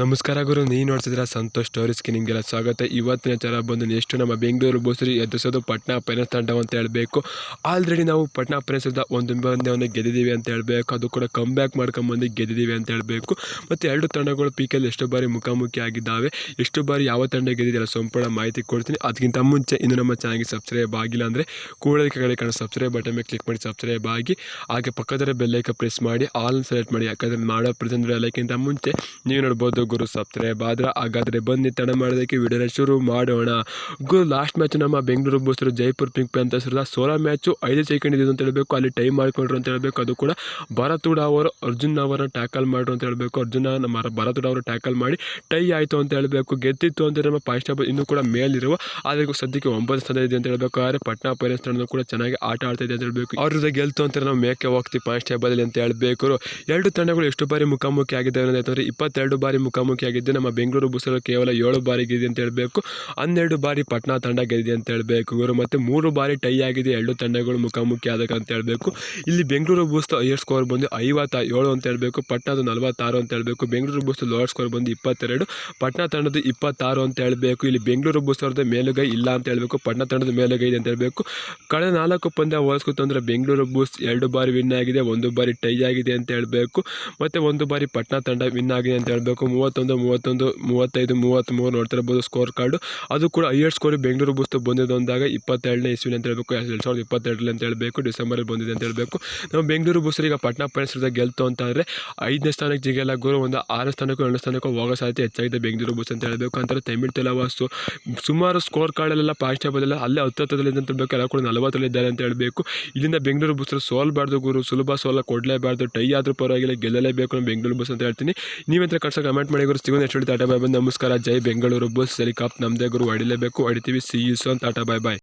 ನಮಸ್ಕಾರ ಗುರು, ನೀವು ನೋಡ್ತಿದ್ದೀರಾ ಸಂತೋಷ್ ಸ್ಟೋರೀಸ್ಗೆ ನಿಮಗೆಲ್ಲ ಸ್ವಾಗತ. ಇವತ್ತಿನ ವಿಚಾರ ಬಂದು ನೆಕ್ಸ್ಟ್ ನಮ್ಮ ಬೆಂಗಳೂರು ಬುಲ್ಸ್ ಎದುರಿಸೋದು ಪಟ್ನಾ ಪೈರೇಟ್ಸ್ ತಂಡ ಅಂತ ಹೇಳಬೇಕು. ಆಲ್ರೆಡಿ ನಾವು ಪಟ್ನಾ ಪೈರೇಟ್ಸ್ ಒಂದು ಪಂದ್ಯವನ್ನು ಗೆದ್ದಿದ್ದೀವಿ ಅಂತ ಹೇಳಬೇಕು. ಅದು ಕೂಡ ಕಮ್ ಬ್ಯಾಕ್ ಮಾಡ್ಕೊಂಬಂದು ಗೆದ್ದಿದ್ದೀವಿ ಅಂತ ಹೇಳಬೇಕು. ಮತ್ತು ಎರಡು ತಂಡಗಳು ಪಿಕೆಯಲ್ಲಿ ಎಷ್ಟು ಬಾರಿ ಮುಖಾಮುಖಿ ಆಗಿದ್ದಾವೆ, ಎಷ್ಟು ಬಾರಿ ಯಾವ ತಂಡ ಗೆದ್ದಿದೆಯಲ್ಲ ಸಂಪೂರ್ಣ ಮಾಹಿತಿ ಕೊಡ್ತೀನಿ. ಅದಕ್ಕಿಂತ ಮುಂಚೆ ಇನ್ನು ನಮ್ಮ ಚಾನಲ್ಗೆ ಸಬ್ಸ್ಕ್ರೈಬ್ ಆಗಿಲ್ಲ ಅಂದರೆ ಕೂಡಲೇ ಕೆಳಗಡೆ ಕಾಣೋ ಸಬ್ಸ್ಕ್ರೈಬ್ ಬಟನ್ ಮೇಲೆ ಕ್ಲಿಕ್ ಮಾಡಿ ಸಬ್ಸ್ಕ್ರೈಬ್ ಆಗಿ, ಹಾಗೆ ಪಕ್ಕದಲ್ಲಿ ಬೆಲ್ಲೈಕನ್ ಪ್ರೆಸ್ ಮಾಡಿ ಆಲ್ ಸೆಲೆಕ್ಟ್ ಮಾಡಿ. ಯಾಕಂದರೆ ಮಾಡೋ ಪ್ರತಿಯೊಂದು ಎಲ್ಲಕ್ಕಿಂತ ಮುಂಚೆ ನೀವು ನೋಡ್ಬೋದು ಗುರು ಸಬ್ಸ್ಕ್ರೈಬ್ ಆದ್ರೆ. ಹಾಗಾದರೆ ಬನ್ನಿ ತಡ ಮಾಡೋದಕ್ಕೆ ವಿಡಿಯೋನ ಶುರು ಮಾಡೋಣ. ಗುರು ಲಾಸ್ಟ್ ಮ್ಯಾಚ್ ನಮ್ಮ Bengaluru Bulls Jaipur pink panthers solo match 5 second ಇದೆ ಅಂತ ಹೇಳಬೇಕು. ಅಲ್ಲಿ ಟೈಮ್ ಮಾಡ್ಕೊಂಡ್ರು ಅಂತ ಹೇಳಬೇಕು. ಅದು ಕೂಡ ಭರತ್ ಹೂಡಾ ಅವರು ಅರ್ಜುನ್ ಅವರನ್ನು ಟ್ಯಾಕಲ್ ಮಾಡ್ರು ಅಂತ ಹೇಳಬೇಕು. ಅರ್ಜುನ ನಮ್ಮ ಭರತ್ ಹೂಡಾ ಅವರು ಟ್ಯಾಕಲ್ ಮಾಡಿ ಟೈ ಆಯಿತು ಅಂತ ಹೇಳಬೇಕು. ಗೆದ್ದಿತ್ತು ಅಂತ ನಮ್ಮ ಕಾನ್ಸ್ಟೇಬಲ್ ಇನ್ನೂ ಕೂಡ ಮೇಲಿರುವ, ಆದರೆ ಸದ್ಯಕ್ಕೆ 9 ಸ್ಥಾನ ಇದೆ ಅಂತ ಹೇಳಬೇಕು. ಆದರೆ ಪಟ್ನಾ ಪೈರೇಟ್ಸ್ ತಂಡ ಕೂಡ ಚೆನ್ನಾಗಿ ಆಟ ಆಡ್ತಾ ಇದೆ ಅಂತ ಹೇಳಬೇಕು. ಅವ್ರದ್ದು ಗೆಲ್ತು ಅಂತ ನಾವು ಮೇಕೆ ಹೋಗ್ತೀವಿ ಕಾನ್ಸ್ಟೇಬಲ್ ಅಂತ ಹೇಳಬೇಕು. ಎರಡು ತಂಡಗಳು ಎಷ್ಟು ಬಾರಿ ಮುಖಾಮುಖಿ ಆಗಿದ್ದಾವೆ ಅಂತಂದರೆ 22 ಬಾರಿ ಮುಖಾಮುಖಿ ಆಗಿದ್ದು. ನಮ್ಮ ಬೆಂಗಳೂರು ಬುಲ್ಸ್ ಕೇವಲ 7 ಬಾರಿ ಗೆದ್ದಿದೆ ಅಂತ ಹೇಳಬೇಕು. 12 ಬಾರಿ ಪಟ್ನಾ ತಂಡ ಗೆದ್ದಿದೆ ಅಂತ ಹೇಳಬೇಕು ಗುರು. ಮತ್ತು 3 ಬಾರಿ ಟೈ ಆಗಿದೆ ಎರಡು ತಂಡಗಳು ಮುಖಾಮುಖಿ ಆದಾಗ ಅಂತ ಹೇಳಬೇಕು. ಇಲ್ಲಿ ಬೆಂಗಳೂರು ಬುಲ್ಸ್ ಹೈಯರ್ ಸ್ಕೋರ್ ಬಂದು 57 ಅಂತ ಹೇಳಬೇಕು. ಪಟ್ನಾದು 46 ಅಂತ ಹೇಳಬೇಕು. ಬೆಂಗಳೂರು ಬುಲ್ಸ್ ಲೋವರ್ ಸ್ಕೋರ್ ಬಂದು 22, ಪಟ್ನಾ ತಂಡದ 26 ಅಂತ ಹೇಳಬೇಕು. ಇಲ್ಲಿ ಬೆಂಗಳೂರು ಬುಲ್ಸ್ ಅವ್ರದ್ದು ಮೇಲುಗೈ ಇಲ್ಲ ಅಂತ ಹೇಳಬೇಕು, ಪಟ್ನಾ ತಂಡದ ಮೇಲುಗೈ ಇದೆ ಅಂತ ಹೇಳಬೇಕು. ಕಳೆದ 4 ಪಂದ್ಯ ಹೋಲಿಸ್ಕೊತು ಅಂದರೆ ಬೆಂಗಳೂರು ಬುಲ್ಸ್ 2 ಬಾರಿ ವಿನ್ ಆಗಿದೆ, 1 ಬಾರಿ ಟೈ ಆಗಿದೆ ಅಂತ ಹೇಳಬೇಕು. ಮತ್ತು 1 ಬಾರಿ ಪಟ್ನಾ ತಂಡ ವಿನ್ ಆಗಿದೆ ಅಂತ ಹೇಳಬೇಕು. 31, 35, 33 ನೋಡ್ತಾ ಇರ್ಬೋದು ಸ್ಕೋರ್ ಕಾರ್ಡು. ಅದು ಕೂಡ ಹೈಯರ್ ಸ್ಕೋರ್ ಬೆಂಗಳೂರು ಬುಲ್ಸ್ ಬಂದಿದ್ದು ಅಂದಾಗ 22ನೇ ಇಸ್ವಿನ ಅಂತ ಹೇಳಬೇಕು, 2022 ಅಂತ ಹೇಳಬೇಕು, ಡಿಸೆಂಬರಲ್ಲಿ ಬಂದಿದೆ ಅಂತ ಹೇಳಬೇಕು. ನಮ್ಮ ಬೆಂಗಳೂರು ಬುಲ್ಸ್ ಈಗ ಪಟ್ನಾ ಪೈರೇಟ್ಸ್ ಗೆಲ್ತು ಅಂತ ಅಂದರೆ 5ನೇ ಸ್ಥಾನಕ್ಕೆ ಜಿಗೆಲ್ಲ ಗುರು, ಒಂದು 6 ಸ್ಥಾನಕ್ಕೂ 2 ಸ್ಥಾನಕ್ಕೂ ಹೋಗೋ ಸಾಧ್ಯತೆ ಹೆಚ್ಚಾಗಿದೆ ಬೆಂಗಳೂರು ಬುಲ್ಸ್ ಅಂತ ಹೇಳಬೇಕು. ಅಂತಾರೆ ತಮಿಳ್ ತೆಲವಾಸು ಸುಮಾರು ಸ್ಕೋರ್ ಕಾರ್ಡಲ್ಲೆಲ್ಲ ಕಾನ್ಸ್ಟೇಬಲ್ ಎಲ್ಲ ಅಲ್ಲೇ 10 ಅಂತ ಹೇಳಬೇಕು, ಎಲ್ಲ ಕೂಡ 40 ಇದ್ದಾರೆ ಅಂತ ಹೇಳಬೇಕು. ಇಲ್ಲಿಂದ ಬೆಂಗಳೂರು ಬುಲ್ಸ್ ಸೋಲ್ಬಾರ್ದು ಗುರು, ಸುಲಭ ಸೋಲ ಕೊಡಲೇಬಾರ್ದು, ಟೈ ಆದರೂ ಪರವಾಗಿಲ್ಲ ಗೆಲ್ಲಲೇಬೇಕು ನಮ್ಮ ಬೆಂಗಳೂರು ಬುಲ್ಸ್ ಅಂತ ಹೇಳ್ತೀನಿ. ನೀವೆಂತ ಕಳ್ಸೋ ಕಮೆಂಟ್ ಮಾಡಿ ಗುರು. ಸಿಗೋದು ನೆಕ್ಸ್ಟ್ ಟಾಟಾ ಬಾಯ್ ಬಾಯ್. ನಮಸ್ಕಾರ, ಜೈ ಬೆಂಗಳೂರು ಬುಲ್ಸ್. ಹೆಲಿಕಾಪ್ಟರ್ ನಮ್ಮದೇ ಗುರು, ಹೊಡಿಲೇಬೇಕು, ಹೊಡಿತೀವಿ. See you soon, tata bye bye.